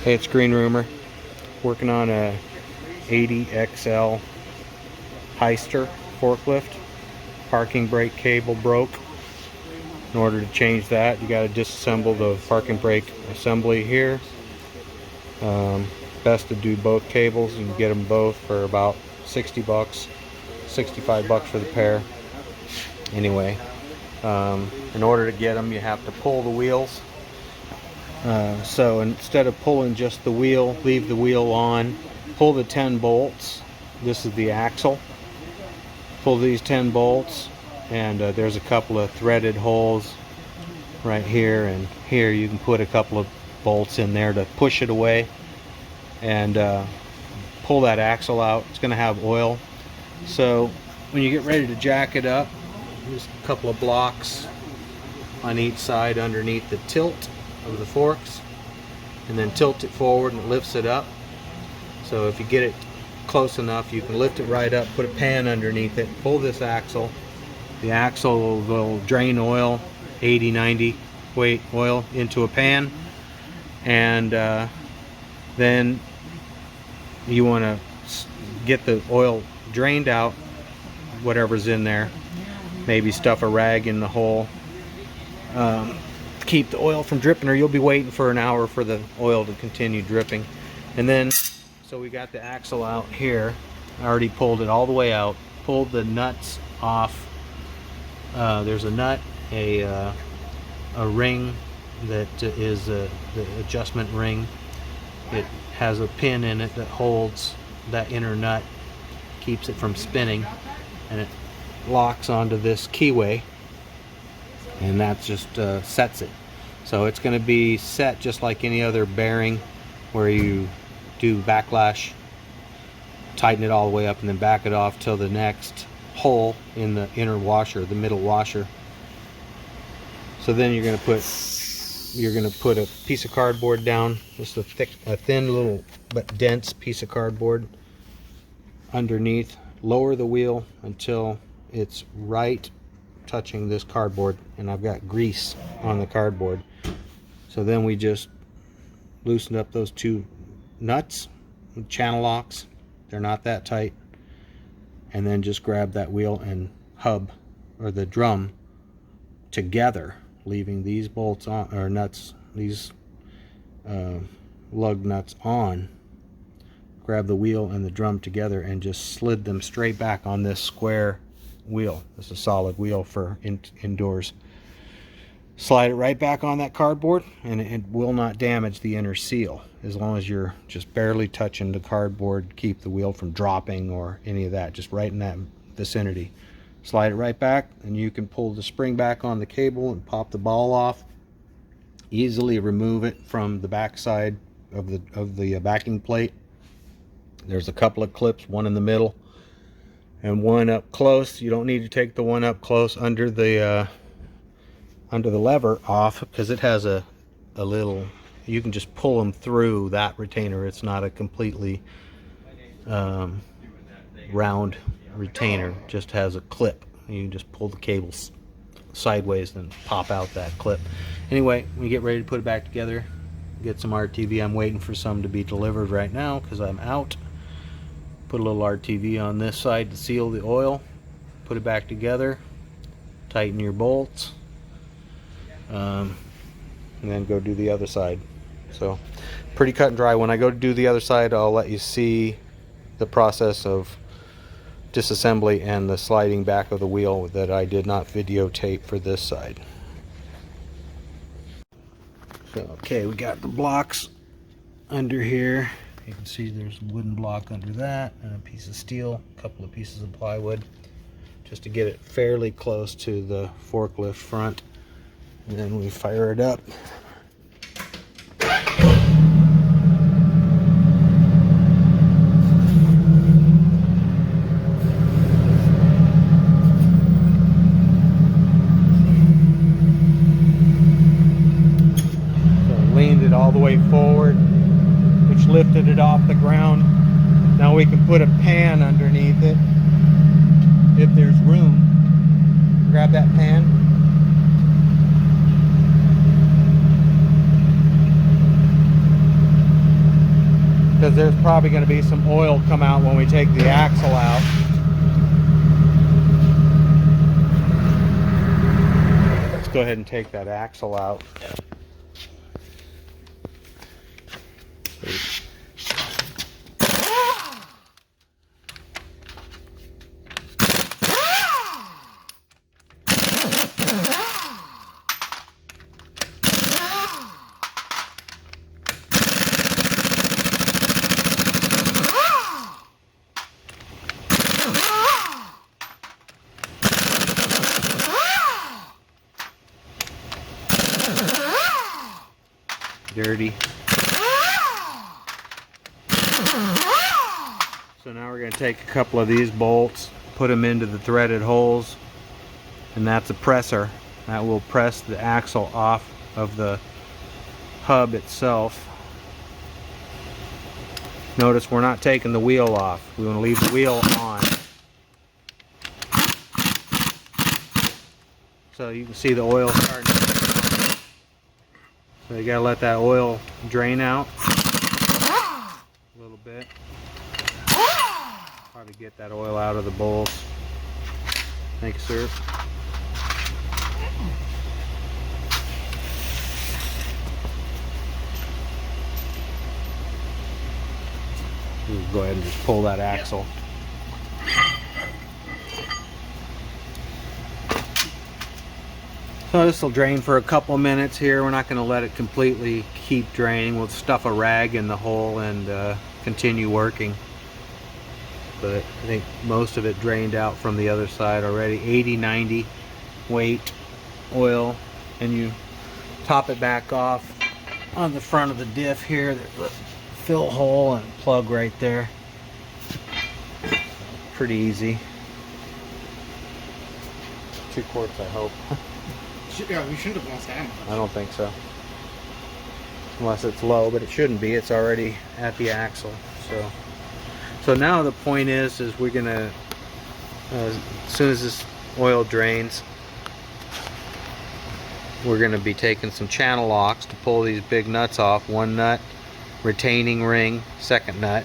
Hey, it's Green Rumor, working on a 80xl Hyster forklift. Parking brake cable broke. In order to change that, you got to disassemble the parking brake assembly here. Best to do both cables. You can get them both for about 60 bucks, 65 bucks for the pair. Anyway, in order to get them, you have to pull the wheels. So instead of pulling just the wheel, leave the wheel on, pull the 10 bolts. This is the axle. Pull these 10 bolts, and there's a couple of threaded holes right here and here. You can put a couple of bolts in there to push it away and pull that axle out. It's going to have oil. So when you get ready to jack it up, just a couple of blocks on each side underneath the tilt of the forks, and then tilt it forward and it lifts it up. So if you get it close enough, you can lift it right up, put a pan underneath it, pull this axle. The axle will drain oil, 80-90 weight oil, into a pan, and then you want to get the oil drained out, whatever's in there. Maybe stuff a rag in the hole, keep the oil from dripping, or you'll be waiting for an hour for the oil to continue dripping. And then, so we got the axle out here. I already pulled it all the way out, pulled the nuts off. There's a nut, a ring that is the adjustment ring. It has a pin in it that holds that inner nut, keeps it from spinning, and it locks onto this keyway, and that just sets it. So it's going to be set just like any other bearing, where you do backlash, tighten it all the way up, and then back it off till the next hole in the inner washer, the middle washer. So then you're going to put a piece of cardboard down, just a thin little but dense piece of cardboard underneath. Lower the wheel until it's right touching this cardboard, and I've got grease on the cardboard. So then we just loosen up those two nuts, channel locks. They're not that tight. And then just grab that wheel and hub, or the drum, together, leaving these bolts on, or nuts, these lug nuts on. Grab the wheel and the drum together and just slid them straight back on this square wheel. This is a solid wheel for indoors. Slide it right back on that cardboard, and it will not damage the inner seal, as long as you're just barely touching the cardboard. Keep the wheel from dropping or any of that, just right in that vicinity. Slide it right back, and you can pull the spring back on the cable and pop the ball off. Easily remove it from the back side of the backing plate. There's a couple of clips, one in the middle and one up close. You don't need to take the one up close under the lever off, because it has a little, you can just pull them through that retainer. It's not a completely round retainer, it just has a clip. You can just pull the cables sideways and pop out that clip. Anyway, we get ready to put it back together, get some RTV. I'm waiting for some to be delivered right now because I'm out. Put a little RTV on this side to seal the oil, put it back together, tighten your bolts, and then go do the other side. So pretty cut and dry. When I go to do the other side, I'll let you see the process of disassembly and the sliding back of the wheel that I did not videotape for this side. So okay, we got the blocks under here. You can see there's a wooden block under that, and a piece of steel, a couple of pieces of plywood, just to get it fairly close to the forklift front. And then we fire it up. So leaned it all the way forward, which lifted it off the ground. Now we can put a pan underneath it if there's room. Grab that pan. because there's probably going to be some oil come out when we take the axle out. Let's go ahead and take that axle out. Dirty. So now we're going to take a couple of these bolts, put them into the threaded holes, and that's a presser. That will press the axle off of the hub itself. Notice we're not taking the wheel off. We want to leave the wheel on. So you can see the oil starting. So you gotta let that oil drain out a little bit. Probably get that oil out of the bowls. Thank you, sir. We'll go ahead and just pull that axle. So this will drain for a couple minutes here. We're not going to let it completely keep draining. We'll stuff a rag in the hole and continue working. But I think most of it drained out from the other side already. 80-90 weight oil, and you top it back off on the front of the diff here. There's a fill hole and plug right there. Pretty easy. 2 quarts, I hope. Yeah, we shouldn't have lost ammo. I don't think so. Unless it's low, but it shouldn't be. It's already at the axle. So now the point is we're gonna, as soon as this oil drains, we're gonna be taking some channel locks to pull these big nuts off. 1 nut, retaining ring, 2nd nut.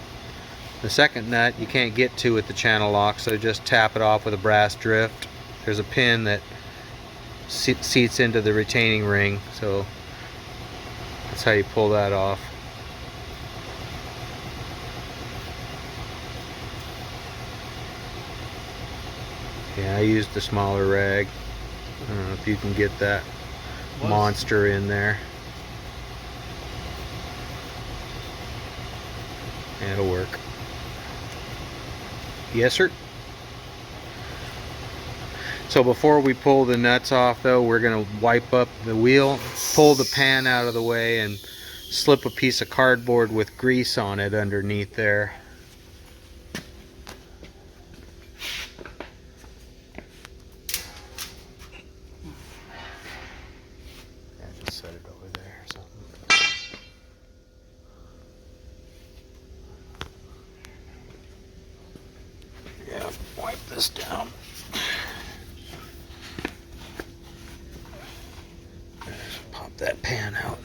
The 2nd nut you can't get to with the channel lock, so just tap it off with a brass drift. There's a pin that seats into the retaining ring, so that's how you pull that off. Yeah, I used the smaller rag. I don't know if you can get that monster in there. It'll work. Yes, sir. So before we pull the nuts off though, we're going to wipe up the wheel, pull the pan out of the way, and slip a piece of cardboard with grease on it underneath there. Yeah, just set it over there or something. Yeah, wipe this down. Pop that pan out.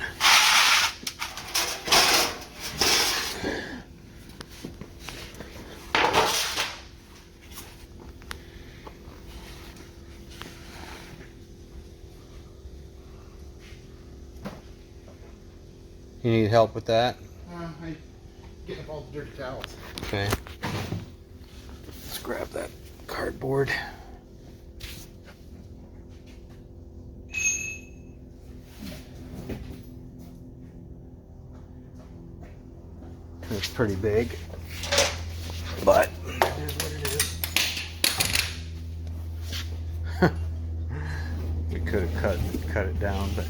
You need help with that? I get up all the dirty towels. Okay. Let's grab that cardboard. It's pretty big, but it is what it is. We could have cut it down, but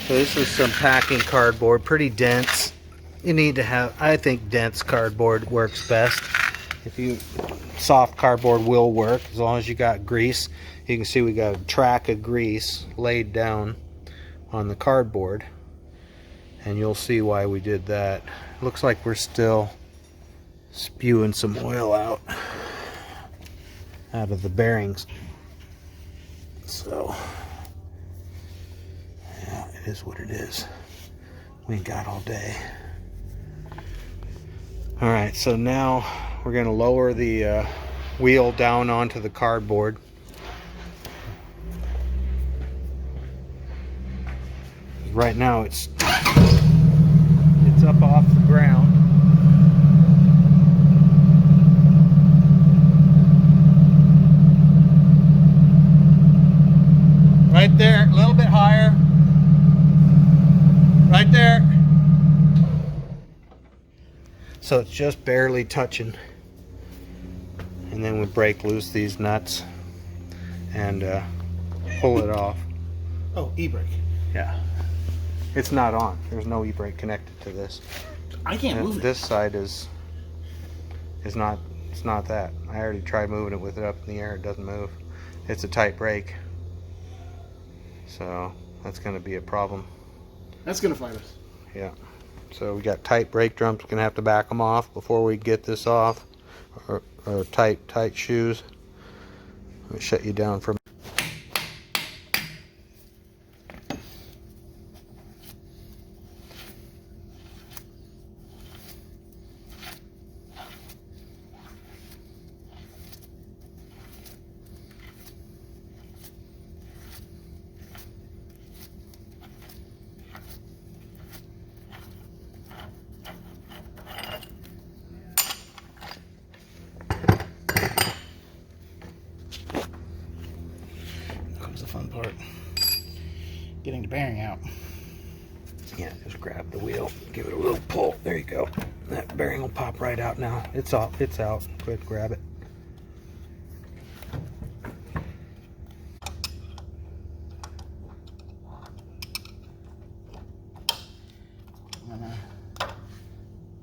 so this is some packing cardboard, pretty dense. You need to have, I think dense cardboard works best. Soft cardboard will work as long as you got grease. You can see we got a track of grease laid down on the cardboard, and you'll see why we did that. Looks like we're still spewing some oil out of the bearings, so yeah, it is what it is. We ain't got all day. All right, so now we're gonna lower the wheel down onto the cardboard. Right now it's up off the ground. Right there, a little bit higher. Right there. So it's just barely touching. And then we break loose these nuts and pull it off. Oh, e-brake. Yeah. It's not on. There's no e-brake connected to this. I can't move it. This side is not, it's not that. I already tried moving it with it up in the air. It doesn't move. It's a tight brake. So that's going to be a problem. That's going to fight us. Yeah. So we got tight brake drums. We're going to have to back them off before we get this off. Or tight shoes. Let me shut you down for a minute. Comes the fun part. Getting the bearing out. Yeah, just grab the wheel, give it a little pull. There you go. That bearing will pop right out now. It's off. It's out. Quick, grab it.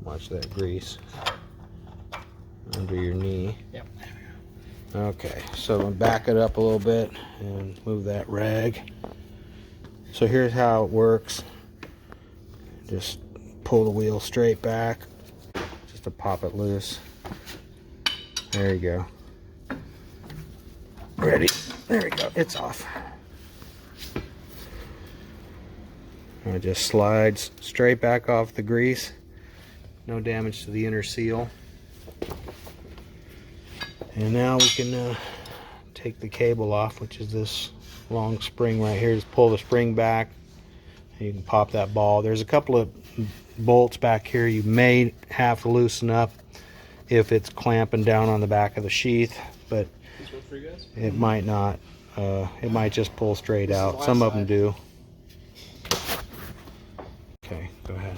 Watch that grease under your knee. Yep. Okay, so back it up a little bit and move that rag. So here's how it works. Just pull the wheel straight back, just to pop it loose. There you go. Ready. There we go. It's off. And it just slides straight back off the grease. No damage to the inner seal. And now we can take the cable off, which is this long spring right here. Just pull the spring back and you can pop that ball. There's a couple of bolts back here you may have to loosen up if it's clamping down on the back of the sheath, but it might not. It might just pull straight out. Some of them do. Okay, go ahead.